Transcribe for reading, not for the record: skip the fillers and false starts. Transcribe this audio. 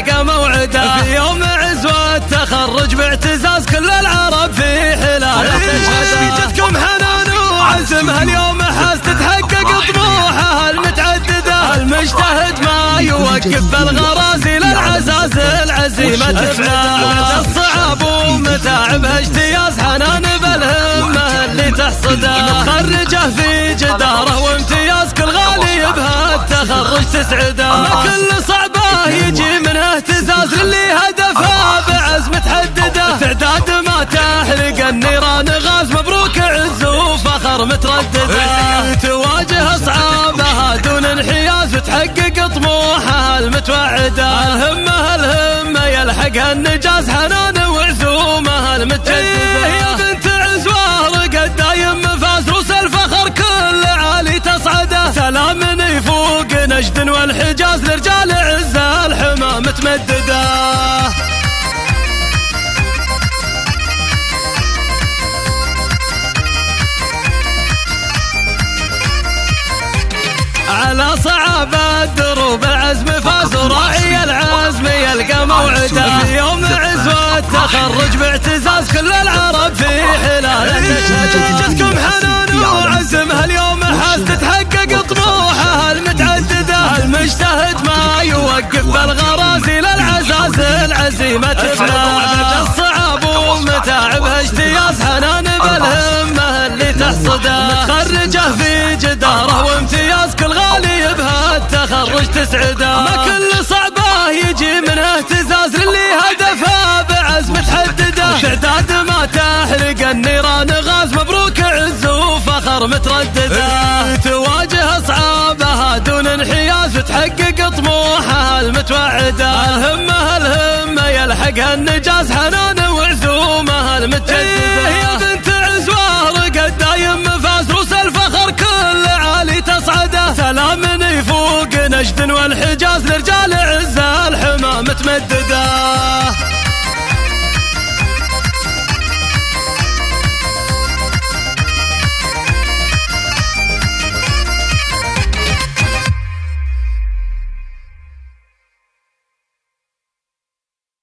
يلقى موعده. في يوم عزوة التخرج باعتزاز كل العرب في حلال. جتكم حنان وعزم هاليوم حاس تتحقق طموحه المتعدده. المجتهد ما يوقف بالغرازي للعزاز العزيمة تفنى. الصعاب ومتاعبها اجتياز حنان بالهمة اللي تحصده. متخرجه في جداره وامتياز كل غالي بها التخرج تسعده. كل صعبه يجي منه اهتزاز للي هدفها بعزم تحدده. تعداد ما تحرق النيران غاز مبروك عز وفخر متردده. تواجه اصعابها دون انحياز وتحقق طموحها المتوعده. الهمه يلحقها النجاز حنان وعزومها المتجدده. يا بنت عزوه رقد دايم مفاز روس الفخر كل عالي تصعده. سلام يفوق نجد والحجاز لرجال عزه الحمى متمدده. على صعب الدروب العزم فاز وراعي العزم يلقى موعده. في يوم عزوة التخرج باعتزاز كل العرب في حلال. جتكم حنان وعزم هاليوم حاس تتحقق طموحها المتعدده. المجتهد ما يوقف بالغرازي للعزاز العزيمة تفنى. الصعاب ومتاعبها اجتياز حنان بالهمة اللي تحصده. متخرجه في جداره وامتياز كل غالي بها التخرج تسعده. ما كل صعبه يجي منه اهتزاز للي هدفها بعزم تحدده. تعداد ما تحرق النيران غاز مبروك عز وفخر متردده. تواجه اصعابها دون انحياز وتحقق طموحها المتوعده. الهمه يلحقها النجاز حنان وعزومها المتجدده. يا بنت عزوه رقد دايم مفاز روس الفخر كل عالي تصعده. سلام يفوق نجد والحجاز لرجال عزه الحمى متمدده.